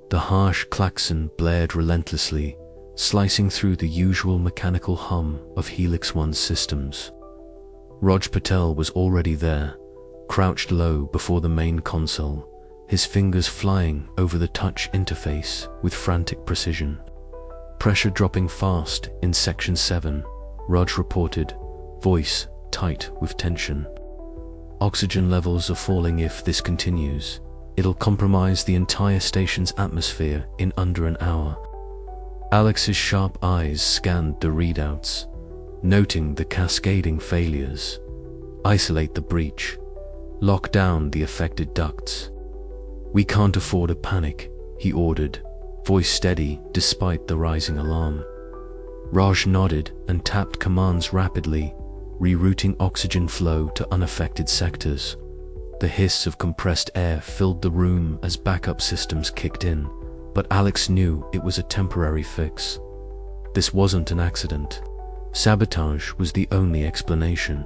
The harsh klaxon blared relentlessly, slicing through the usual mechanical hum of Helix One's systems. Raj Patel was already there, crouched low before the main console, his fingers flying over the touch interface with frantic precision. Pressure dropping fast in Section 7, Raj reported, voice tight with tension. Oxygen levels are falling. If this continues, it'll compromise the entire station's atmosphere in under an hour. Alex's sharp eyes scanned the readouts, noting the cascading failures. Isolate the breach. Lock down the affected ducts. We can't afford a panic, he ordered, voice steady despite the rising alarm. Raj nodded and tapped commands rapidly, rerouting oxygen flow to unaffected sectors. The hiss of compressed air filled the room as backup systems kicked in, but Alex knew it was a temporary fix. This wasn't an accident. Sabotage was the only explanation.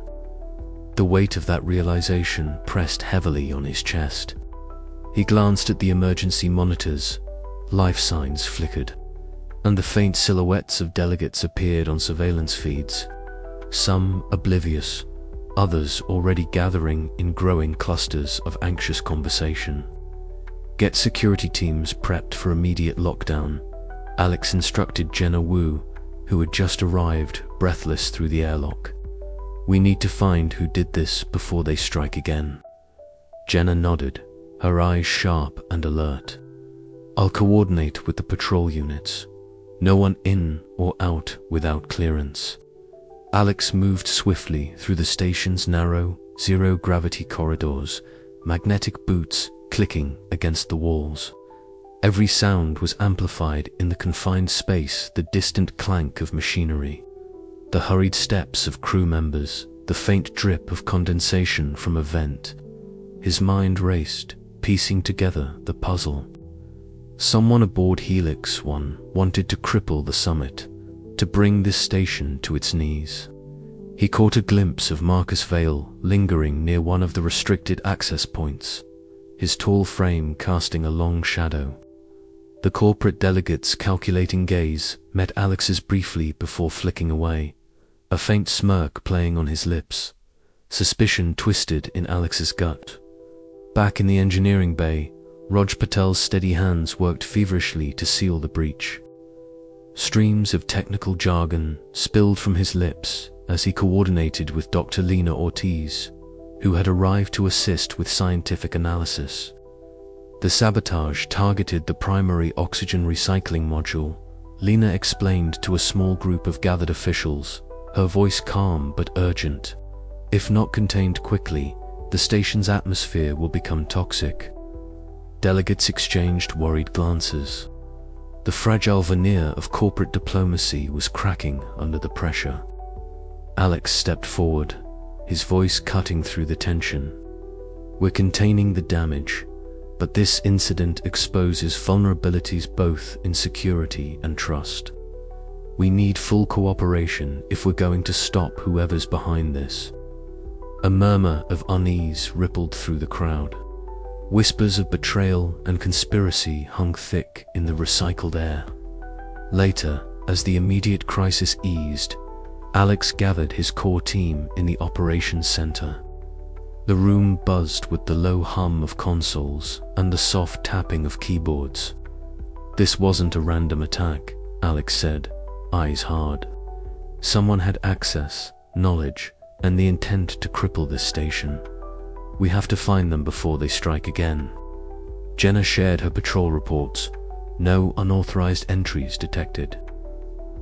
The weight of that realization pressed heavily on his chest. He glanced at the emergency monitors. Life signs flickered, and the faint silhouettes of delegates appeared on surveillance feeds. Some oblivious, others already gathering in growing clusters of anxious conversation. Get security teams prepped for immediate lockdown, Alex instructed Jenna Wu, who had just arrived, breathless through the airlock. We need to find who did this before they strike again. Jenna nodded, her eyes sharp and alert. I'll coordinate with the patrol units. No one in or out without clearance. Alex moved swiftly through the station's narrow, zero-gravity corridors, magnetic boots clicking against the walls. Every sound was amplified in the confined space, the distant clank of machinery, the hurried steps of crew members, the faint drip of condensation from a vent. His mind raced, piecing together the puzzle. Someone aboard Helix One wanted to cripple the summit, to bring this station to its knees. He caught a glimpse of Marcus Vale lingering near one of the restricted access points, his tall frame casting a long shadow. The corporate delegate's calculating gaze met Alex's briefly before flicking away, a faint smirk playing on his lips. Suspicion twisted in Alex's gut. Back in the engineering bay, Raj Patel's steady hands worked feverishly to seal the breach. Streams of technical jargon spilled from his lips as he coordinated with Dr. Lena Ortiz, who had arrived to assist with scientific analysis. The sabotage targeted the primary oxygen recycling module, Lena explained to a small group of gathered officials, her voice calm but urgent. If not contained quickly, the station's atmosphere will become toxic. Delegates exchanged worried glances. The fragile veneer of corporate diplomacy was cracking under the pressure. Alex stepped forward, his voice cutting through the tension. We're containing the damage, but this incident exposes vulnerabilities both in security and trust. We need full cooperation if we're going to stop whoever's behind this. A murmur of unease rippled through the crowd. Whispers of betrayal and conspiracy hung thick in the recycled air. Later, as the immediate crisis eased, Alex gathered his core team in the operations center. The room buzzed with the low hum of consoles and the soft tapping of keyboards. This wasn't a random attack, Alex said, eyes hard. Someone had access, knowledge, and the intent to cripple this station. We have to find them before they strike again. Jenna shared her patrol reports. No unauthorized entries detected.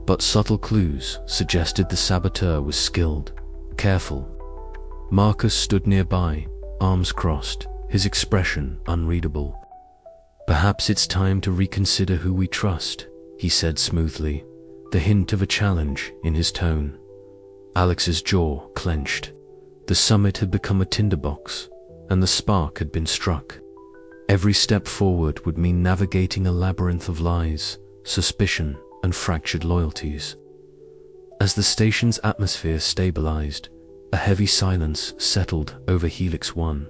But subtle clues suggested the saboteur was skilled, careful. Marcus stood nearby, arms crossed, his expression unreadable. Perhaps it's time to reconsider who we trust, he said smoothly, the hint of a challenge in his tone. Alex's jaw clenched. The summit had become a tinderbox, and the spark had been struck. Every step forward would mean navigating a labyrinth of lies, suspicion, and fractured loyalties. As the station's atmosphere stabilized, a heavy silence settled over Helix One.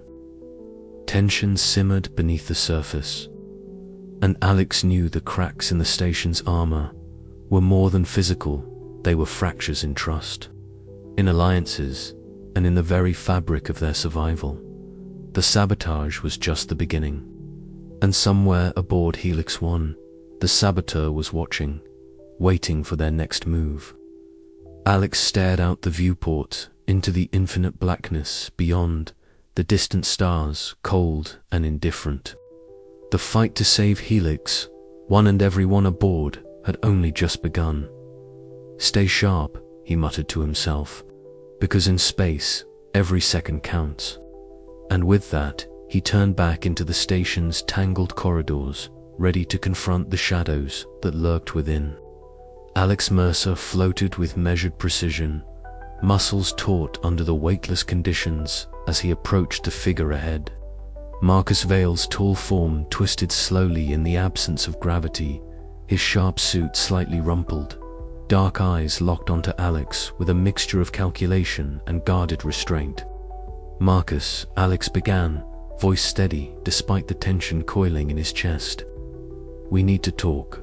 Tension simmered beneath the surface. And Alex knew the cracks in the station's armor were more than physical, they were fractures in trust, in alliances, and in the very fabric of their survival. The sabotage was just the beginning. And somewhere aboard Helix 1, the saboteur was watching, waiting for their next move. Alex stared out the viewport into the infinite blackness beyond, the distant stars, cold and indifferent. The fight to save Helix, one and everyone aboard, had only just begun. "Stay sharp," he muttered to himself, "because in space, every second counts." And with that, he turned back into the station's tangled corridors, ready to confront the shadows that lurked within. Alex Mercer floated with measured precision, muscles taut under the weightless conditions as he approached the figure ahead. Marcus Vale's tall form twisted slowly in the absence of gravity, his sharp suit slightly rumpled, dark eyes locked onto Alex with a mixture of calculation and guarded restraint. "Marcus," Alex began, voice steady despite the tension coiling in his chest. "We need to talk."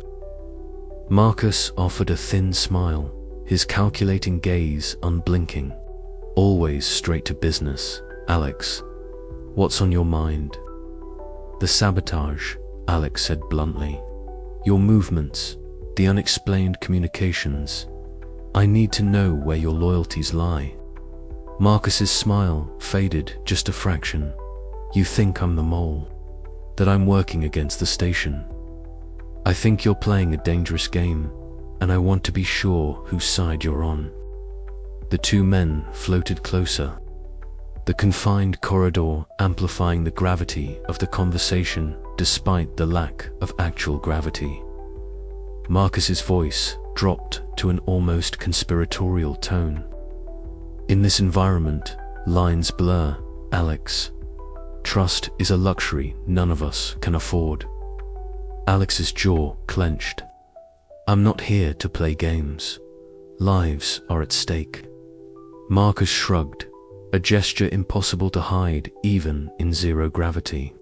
Marcus offered a thin smile, his calculating gaze unblinking. "Always straight to business, Alex. What's on your mind?" "The sabotage," Alex said bluntly. "Your movements, the unexplained communications. I need to know where your loyalties lie." Marcus's smile faded just a fraction. "You think I'm the mole? That I'm working against the station? I think you're playing a dangerous game, and I want to be sure whose side you're on." The two men floated closer, the confined corridor amplifying the gravity of the conversation despite the lack of actual gravity. Marcus's voice dropped to an almost conspiratorial tone. "In this environment, lines blur, Alex. Trust is a luxury none of us can afford." Alex's jaw clenched. "I'm not here to play games. Lives are at stake." Marcus shrugged, a gesture impossible to hide even in zero gravity.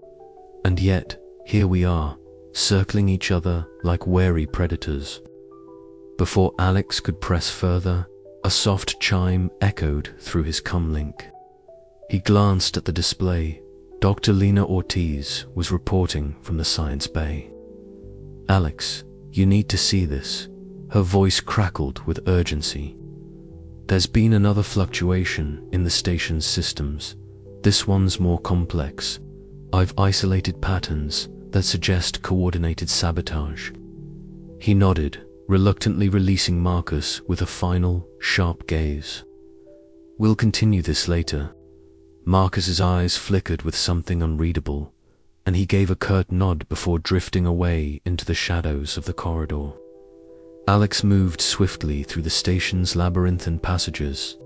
"And yet, here we are, circling each other like wary predators." Before Alex could press further, a soft chime echoed through his comlink. He glanced at the display. Dr. Lena Ortiz was reporting from the science bay. "Alex, you need to see this." Her voice crackled with urgency. "There's been another fluctuation in the station's systems. This one's more complex. I've isolated patterns that suggest coordinated sabotage." He nodded, reluctantly releasing Marcus with a final, sharp gaze. "We'll continue this later." Marcus's eyes flickered with something unreadable, and he gave a curt nod before drifting away into the shadows of the corridor. Alex moved swiftly through the station's labyrinthine passages,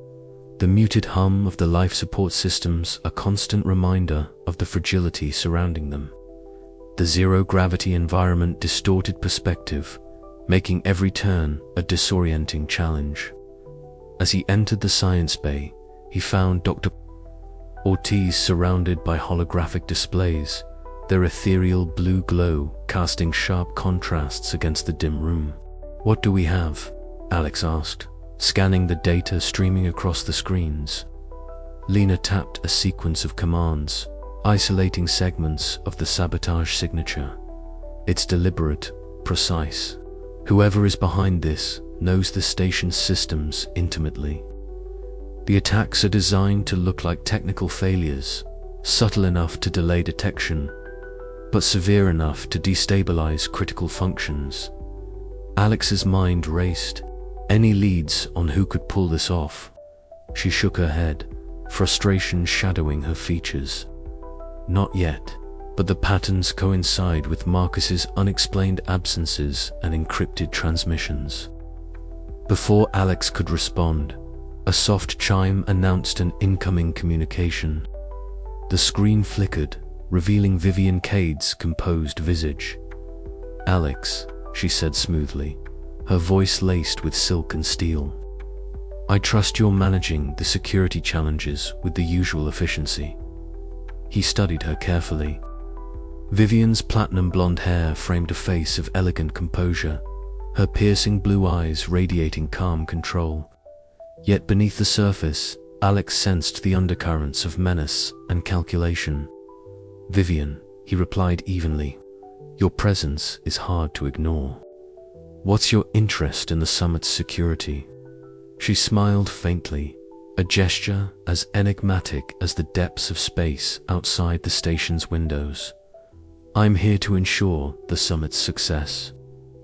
the muted hum of the life support systems a constant reminder of the fragility surrounding them. The zero-gravity environment distorted perspective, making every turn a disorienting challenge. As he entered the science bay, he found Dr. Ortiz surrounded by holographic displays, their ethereal blue glow casting sharp contrasts against the dim room. "What do we have?" Alex asked, scanning the data streaming across the screens. Lena tapped a sequence of commands, isolating segments of the sabotage signature. "It's deliberate, precise. Whoever is behind this knows the station's systems intimately. The attacks are designed to look like technical failures, subtle enough to delay detection, but severe enough to destabilize critical functions." Alex's mind raced. Any leads on who could pull this off? She shook her head, frustration shadowing her features. Not yet, but the patterns coincide with Marcus's unexplained absences and encrypted transmissions. Before Alex could respond, a soft chime announced an incoming communication. The screen flickered, revealing Vivian Cade's composed visage. "Alex," she said smoothly, her voice laced with silk and steel. "I trust you're managing the security challenges with the usual efficiency." He studied her carefully. Vivian's platinum blonde hair framed a face of elegant composure, her piercing blue eyes radiating calm control. Yet beneath the surface, Alex sensed the undercurrents of menace and calculation. "Vivian," he replied evenly, "your presence is hard to ignore. What's your interest in the summit's security?" She smiled faintly, a gesture as enigmatic as the depths of space outside the station's windows. "I'm here to ensure the summit's success.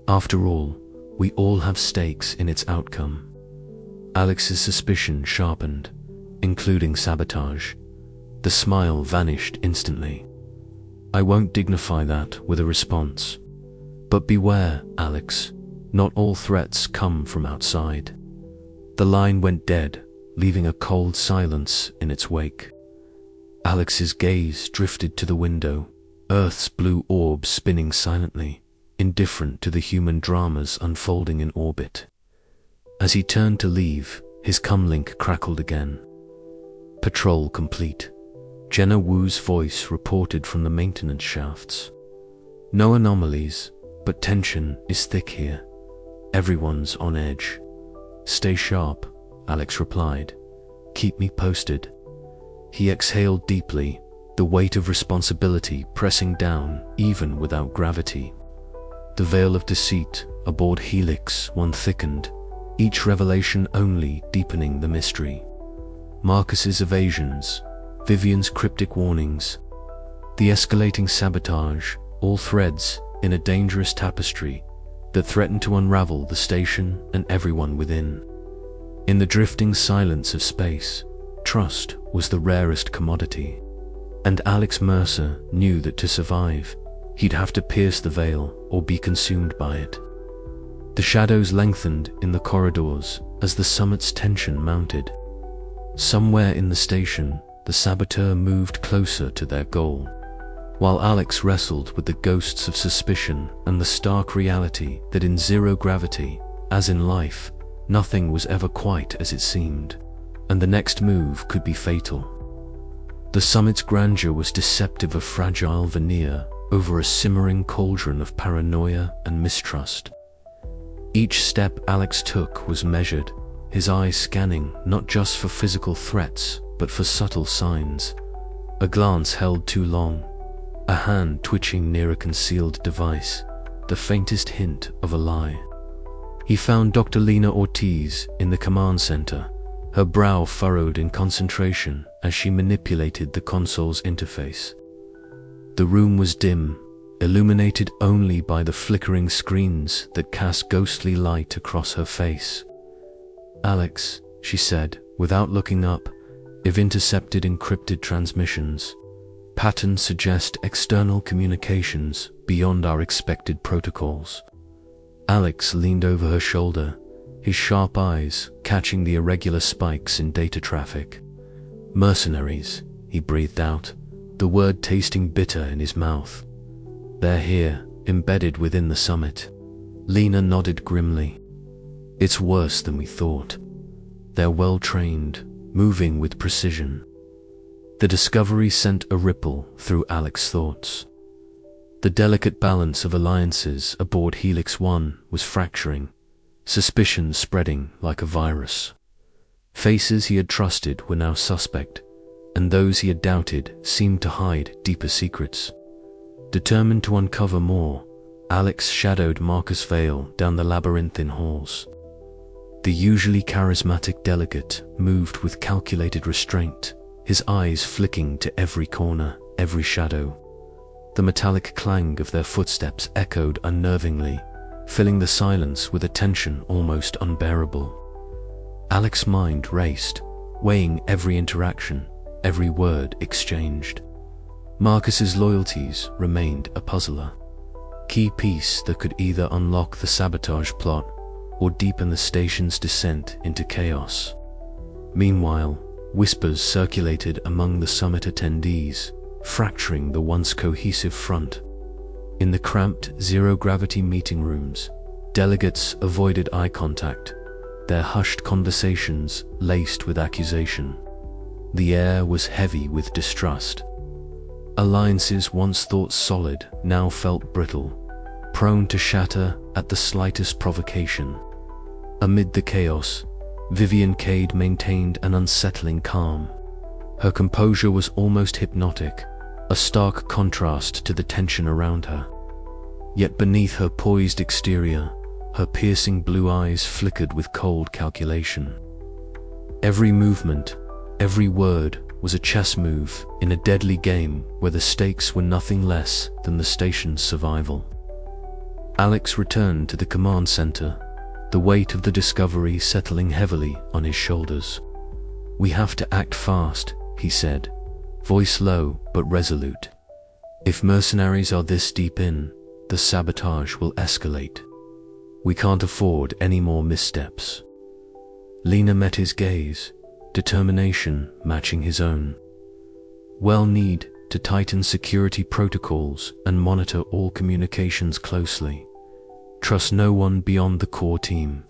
After all, we all have stakes in its outcome." Alex's suspicion sharpened, including sabotage. The smile vanished instantly. "I won't dignify that with a response. But beware, Alex, not all threats come from outside." The line went dead, leaving a cold silence in its wake. Alex's gaze drifted to the window, Earth's blue orb spinning silently, indifferent to the human dramas unfolding in orbit. As he turned to leave, his comlink crackled again. "Patrol complete," Jenna Wu's voice reported from the maintenance shafts. "No anomalies, but tension is thick here. Everyone's on edge." "Stay sharp," Alex replied. "Keep me posted." He exhaled deeply, the weight of responsibility pressing down even without gravity. The veil of deceit aboard Helix 1 thickened, each revelation only deepening the mystery. Marcus's evasions, Vivian's cryptic warnings, the escalating sabotage, all threads in a dangerous tapestry that threatened to unravel the station and everyone within. In the drifting silence of space, trust was the rarest commodity. And Alex Mercer knew that to survive, he'd have to pierce the veil or be consumed by it. The shadows lengthened in the corridors as the summit's tension mounted. Somewhere in the station, the saboteur moved closer to their goal, while Alex wrestled with the ghosts of suspicion and the stark reality that in zero gravity, as in life, nothing was ever quite as it seemed, and the next move could be fatal. The summit's grandeur was deceptive of fragile veneer over a simmering cauldron of paranoia and mistrust. Each step Alex took was measured, his eyes scanning not just for physical threats, but for subtle signs. A glance held too long, a hand twitching near a concealed device, the faintest hint of a lie. He found Dr. Lena Ortiz in the command center, her brow furrowed in concentration as she manipulated the console's interface. The room was dim, illuminated only by the flickering screens that cast ghostly light across her face. "Alex," she said, without looking up, "if intercepted encrypted transmissions. Patterns suggest external communications beyond our expected protocols." Alex leaned over her shoulder, his sharp eyes catching the irregular spikes in data traffic. "Mercenaries," he breathed out, the word tasting bitter in his mouth. "They're here, embedded within the summit." Lena nodded grimly. "It's worse than we thought. They're well trained, moving with precision." The discovery sent a ripple through Alex's thoughts. The delicate balance of alliances aboard Helix 1 was fracturing, suspicion spreading like a virus. Faces he had trusted were now suspect, and those he had doubted seemed to hide deeper secrets. Determined to uncover more, Alex shadowed Marcus Vale down the labyrinthine halls. The usually charismatic delegate moved with calculated restraint, his eyes flicking to every corner, every shadow. The metallic clang of their footsteps echoed unnervingly, filling the silence with a tension almost unbearable. Alex's mind raced, weighing every interaction, every word exchanged. Marcus's loyalties remained a puzzler, key piece that could either unlock the sabotage plot or deepen the station's descent into chaos. Meanwhile, whispers circulated among the summit attendees, fracturing the once cohesive front. In the cramped zero-gravity meeting rooms, delegates avoided eye contact, their hushed conversations laced with accusation. The air was heavy with distrust. Alliances once thought solid now felt brittle, prone to shatter at the slightest provocation. Amid the chaos, Vivian Cade maintained an unsettling calm. Her composure was almost hypnotic, a stark contrast to the tension around her. Yet beneath her poised exterior, her piercing blue eyes flickered with cold calculation. Every movement, every word was a chess move in a deadly game where the stakes were nothing less than the station's survival. Alex returned to the command center, the weight of the discovery settling heavily on his shoulders. "We have to act fast," he said, voice low but resolute. "If mercenaries are this deep in, the sabotage will escalate. We can't afford any more missteps." Lena met his gaze, determination matching his own. "We'll need to tighten security protocols and monitor all communications closely. Trust no one beyond the core team."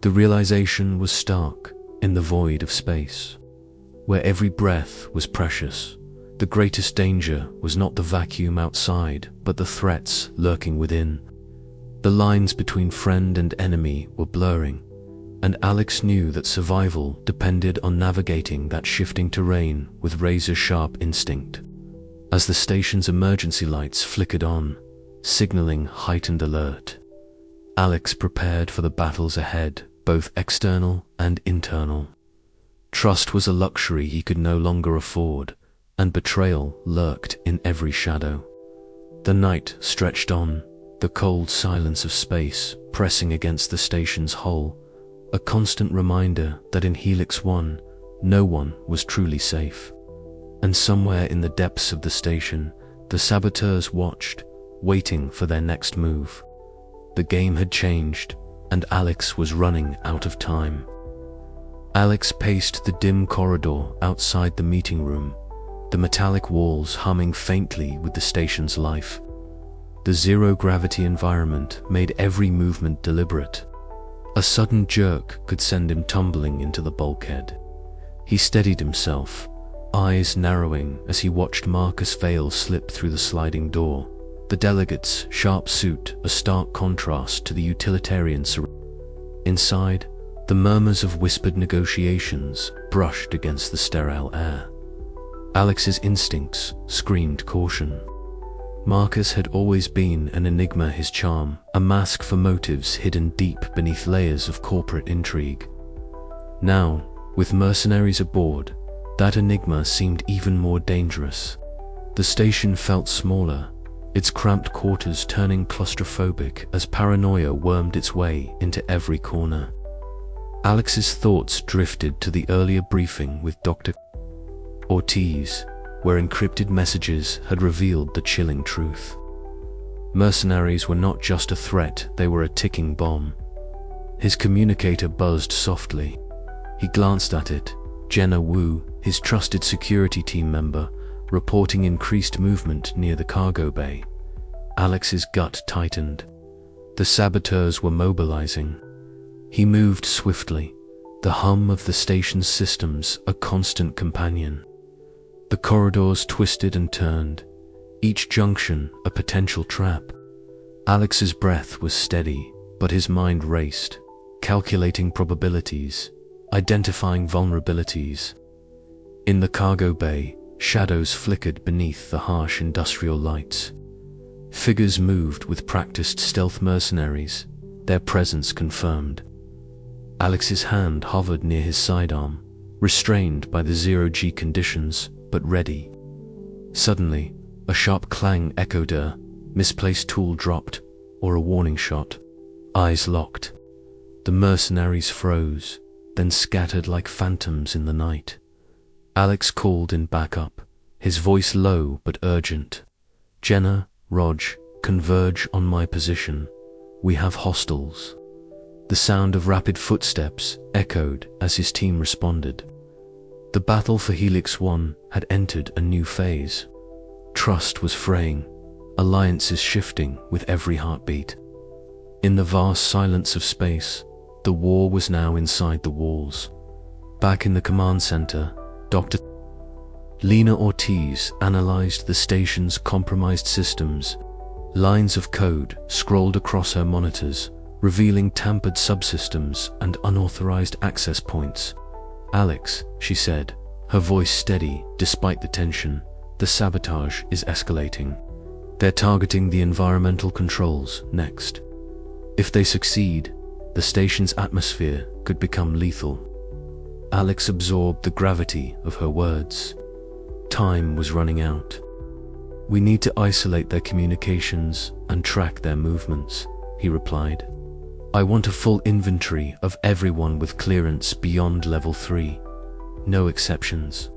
The realization was stark in the void of space, where every breath was precious. The greatest danger was not the vacuum outside, but the threats lurking within. The lines between friend and enemy were blurring, and Alex knew that survival depended on navigating that shifting terrain with razor-sharp instinct. As the station's emergency lights flickered on, signaling heightened alert, Alex prepared for the battles ahead, both external and internal. Trust was a luxury he could no longer afford, and betrayal lurked in every shadow. The night stretched on, the cold silence of space pressing against the station's hull, a constant reminder that in Helix 1, no one was truly safe. And somewhere in the depths of the station, the saboteurs watched, waiting for their next move. The game had changed, and Alex was running out of time. Alex paced the dim corridor outside the meeting room, the metallic walls humming faintly with the station's life. The zero-gravity environment made every movement deliberate. A sudden jerk could send him tumbling into the bulkhead. He steadied himself, eyes narrowing as he watched Marcus Vale slip through the sliding door, the delegate's sharp suit a stark contrast to the utilitarian Inside, the murmurs of whispered negotiations brushed against the sterile air. Alex's instincts screamed caution. Marcus had always been an enigma, his charm, a mask for motives hidden deep beneath layers of corporate intrigue. Now, with mercenaries aboard, that enigma seemed even more dangerous. The station felt smaller, its cramped quarters turning claustrophobic as paranoia wormed its way into every corner. Alex's thoughts drifted to the earlier briefing with Dr. Ortiz, where encrypted messages had revealed the chilling truth. Mercenaries were not just a threat, they were a ticking bomb. His communicator buzzed softly. He glanced at it. Jenna Wu, his trusted security team member, reporting increased movement near the cargo bay. Alex's gut tightened. The saboteurs were mobilizing. He moved swiftly, the hum of the station's systems a constant companion. The corridors twisted and turned, each junction a potential trap. Alex's breath was steady, but his mind raced, calculating probabilities, identifying vulnerabilities. In the cargo bay, shadows flickered beneath the harsh industrial lights. Figures moved with practiced stealth mercenaries, their presence confirmed. Alex's hand hovered near his sidearm, restrained by the zero-G conditions, but ready. Suddenly, a sharp clang echoed a misplaced tool dropped, or a warning shot. Eyes locked. The mercenaries froze, then scattered like phantoms in the night. Alex called in backup, his voice low but urgent. "Jenna, Rog, converge on my position. We have hostiles." The sound of rapid footsteps echoed as his team responded. The battle for Helix 1 had entered a new phase. Trust was fraying, alliances shifting with every heartbeat. In the vast silence of space, the war was now inside the walls. Back in the command center, Dr. Lena Ortiz analyzed the station's compromised systems. Lines of code scrolled across her monitors, revealing tampered subsystems and unauthorized access points. "Alex," she said, her voice steady despite the tension, "the sabotage is escalating. They're targeting the environmental controls next. If they succeed, the station's atmosphere could become lethal." Alex absorbed the gravity of her words. Time was running out. "We need to isolate their communications and track their movements," he replied. "I want a full inventory of everyone with clearance beyond level 3. No exceptions."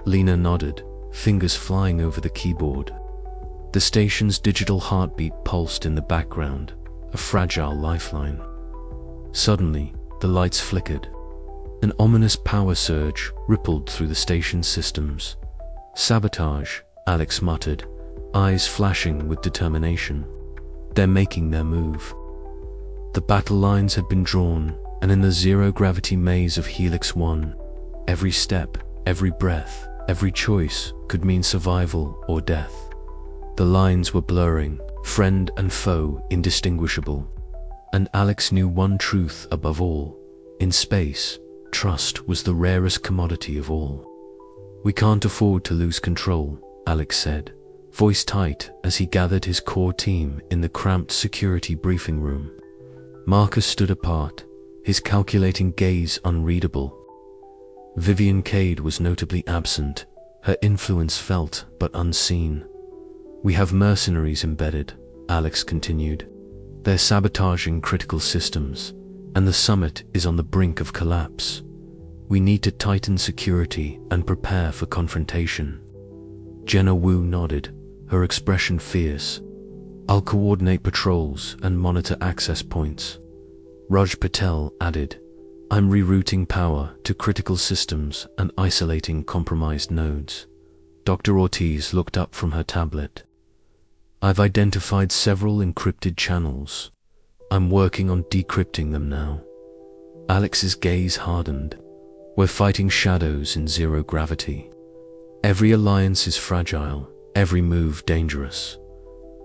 Lena nodded, fingers flying over the keyboard. The station's digital heartbeat pulsed in the background, a fragile lifeline. Suddenly, the lights flickered. An ominous power surge rippled through the station's systems. "Sabotage," Alex muttered, eyes flashing with determination. "They're making their move." The battle lines had been drawn, and in the zero-gravity maze of Helix 1, every step, every breath, every choice could mean survival or death. The lines were blurring, friend and foe indistinguishable. And Alex knew one truth above all: in space, trust was the rarest commodity of all. "We can't afford to lose control," Alex said, voice tight as he gathered his core team in the cramped security briefing room. Marcus stood apart, his calculating gaze unreadable. Vivian Cade was notably absent, her influence felt but unseen. "We have mercenaries embedded," Alex continued. "They're sabotaging critical systems, and the summit is on the brink of collapse. We need to tighten security and prepare for confrontation." Jenna Wu nodded, her expression fierce. "I'll coordinate patrols and monitor access points." Raj Patel added, "I'm rerouting power to critical systems and isolating compromised nodes." Dr. Ortiz looked up from her tablet. "I've identified several encrypted channels. I'm working on decrypting them now." Alex's gaze hardened. "We're fighting shadows in zero gravity. Every alliance is fragile, every move dangerous.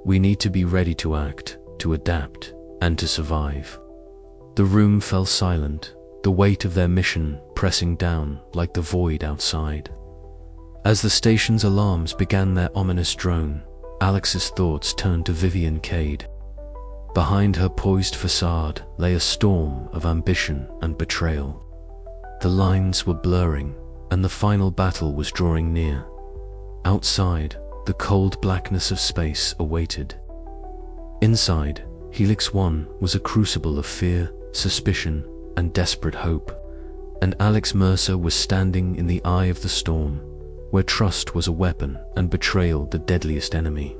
We need to be ready to act, to adapt, and to survive." The room fell silent, the weight of their mission pressing down like the void outside. As the station's alarms began their ominous drone, Alex's thoughts turned to Vivian Cade. Behind her poised facade lay a storm of ambition and betrayal. The lines were blurring, and the final battle was drawing near. Outside, the cold blackness of space awaited. Inside, Helix 1 was a crucible of fear, suspicion, and desperate hope, and Alex Mercer was standing in the eye of the storm, where trust was a weapon and betrayal the deadliest enemy.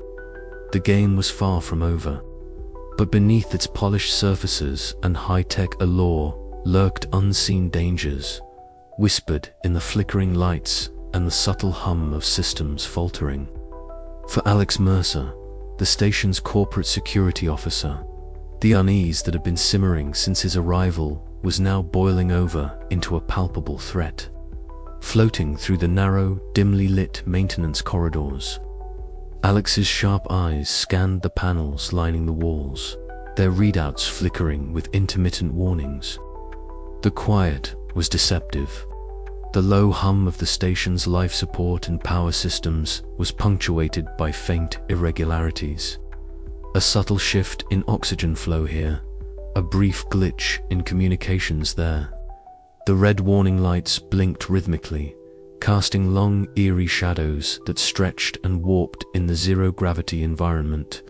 The game was far from over, but beneath its polished surfaces and high-tech allure lurked unseen dangers, whispered in the flickering lights and the subtle hum of systems faltering. For Alex Mercer, the station's corporate security officer, the unease that had been simmering since his arrival was now boiling over into a palpable threat. Floating through the narrow, dimly lit maintenance corridors, Alex's sharp eyes scanned the panels lining the walls, their readouts flickering with intermittent warnings. The quiet was deceptive. The low hum of the station's life support and power systems was punctuated by faint irregularities. A subtle shift in oxygen flow here, a brief glitch in communications there. The red warning lights blinked rhythmically, casting long, eerie shadows that stretched and warped in the zero-gravity environment,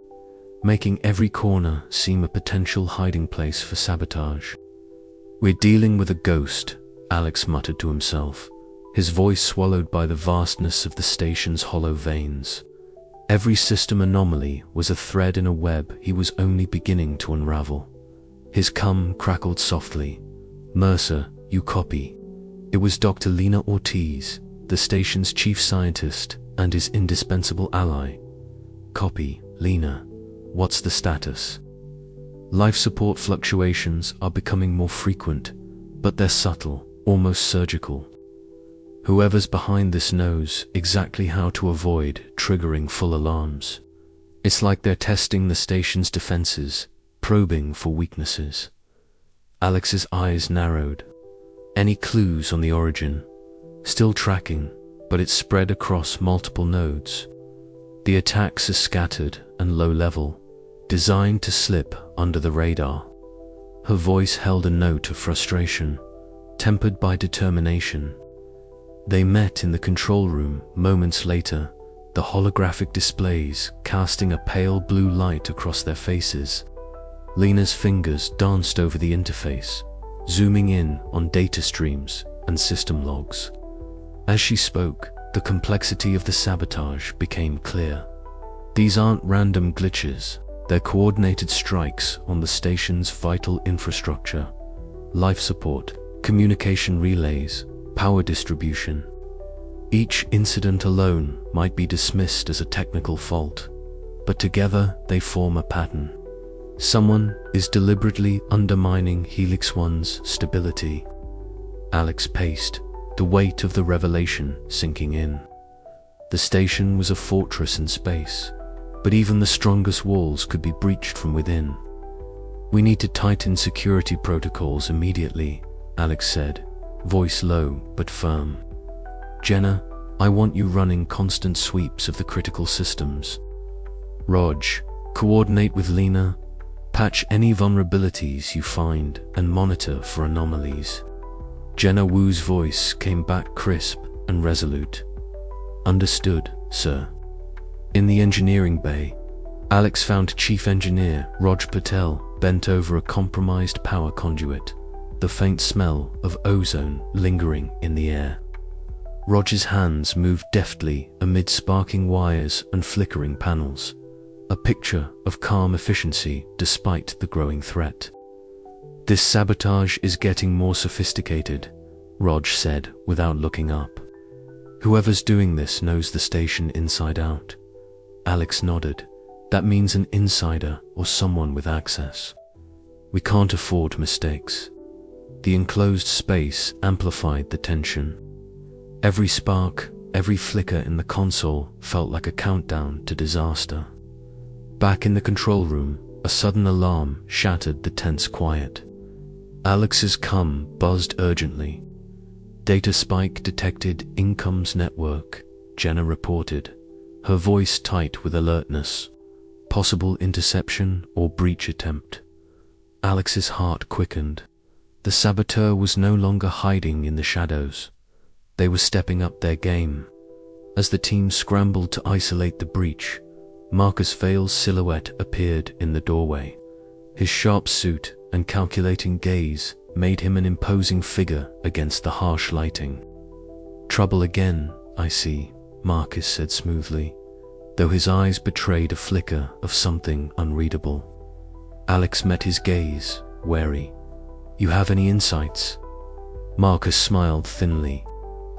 making every corner seem a potential hiding place for sabotage. "We're dealing with a ghost," Alex muttered to himself, his voice swallowed by the vastness of the station's hollow veins. Every system anomaly was a thread in a web he was only beginning to unravel. His cum crackled softly. "Mercer, you copy." It was Dr. Lena Ortiz, the station's chief scientist and his indispensable ally. "Copy, Lena. What's the status?" "Life support fluctuations are becoming more frequent, but they're subtle, almost surgical." Whoever's behind this knows exactly how to avoid triggering full alarms. It's like they're testing the station's defenses, probing for weaknesses. Alex's eyes narrowed. Any clues on the origin? Still tracking, but it's spread across multiple nodes. The attacks are scattered and low level, designed to slip under the radar. Her voice held a note of frustration, tempered by determination. They met in the control room moments later, the holographic displays casting a pale blue light across their faces. Lena's fingers danced over the interface, zooming in on data streams and system logs. As she spoke, the complexity of the sabotage became clear. These aren't random glitches, they're coordinated strikes on the station's vital infrastructure: life support, communication relays, power distribution. Each incident alone might be dismissed as a technical fault, but together they form a pattern. Someone is deliberately undermining Helix One's stability. Alex paced, the weight of the revelation sinking in. The station was a fortress in space, but even the strongest walls could be breached from within. "We need to tighten security protocols immediately," Alex said, voice low but firm. "Jenna, I want you running constant sweeps of the critical systems. Raj, coordinate with Lena, patch any vulnerabilities you find and monitor for anomalies." Jenna Wu's voice came back crisp and resolute. "Understood, sir." In the engineering bay, Alex found Chief Engineer Raj Patel bent over a compromised power conduit, the faint smell of ozone lingering in the air. Raj's hands moved deftly amid sparking wires and flickering panels, a picture of calm efficiency despite the growing threat. "This sabotage is getting more sophisticated," Raj said without looking up. "Whoever's doing this knows the station inside out." Alex nodded. "That means an insider or someone with access. We can't afford mistakes." The enclosed space amplified the tension. Every spark, every flicker in the console felt like a countdown to disaster. Back in the control room, a sudden alarm shattered the tense quiet. Alex's CUM buzzed urgently. "Data spike detected in CUM's network," Jenna reported, her voice tight with alertness. "Possible interception or breach attempt." Alex's heart quickened. The saboteur was no longer hiding in the shadows. They were stepping up their game. As the team scrambled to isolate the breach, Marcus Vale's silhouette appeared in the doorway. His sharp suit and calculating gaze made him an imposing figure against the harsh lighting. "Trouble again, I see," Marcus said smoothly, though his eyes betrayed a flicker of something unreadable. Alex met his gaze, wary. "You have any insights?" Marcus smiled thinly.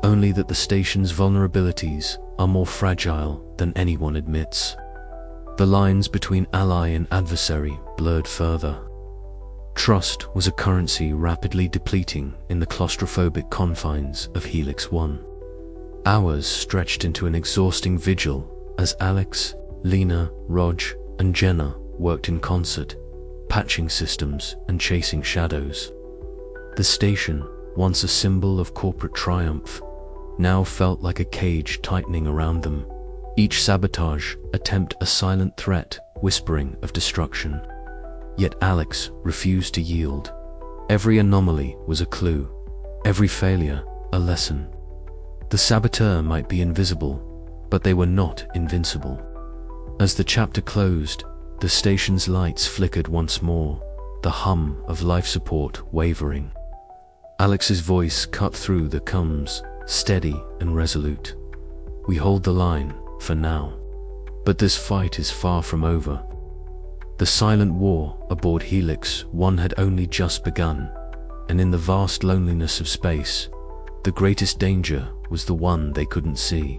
"Only that the station's vulnerabilities are more fragile than anyone admits." The lines between ally and adversary blurred further. Trust was a currency rapidly depleting in the claustrophobic confines of Helix One. Hours stretched into an exhausting vigil as Alex, Lena, Raj, and Jenna worked in concert, patching systems and chasing shadows. The station, once a symbol of corporate triumph, now felt like a cage tightening around them, each sabotage attempt a silent threat whispering of destruction. Yet Alex refused to yield. Every anomaly was a clue, every failure a lesson. The saboteur might be invisible, but they were not invincible. As the chapter closed, the station's lights flickered once more, the hum of life support wavering. Alex's voice cut through the CUMs, steady and resolute. "We hold the line, for now. But this fight is far from over." The silent war aboard Helix One had only just begun, and in the vast loneliness of space, the greatest danger was the one they couldn't see.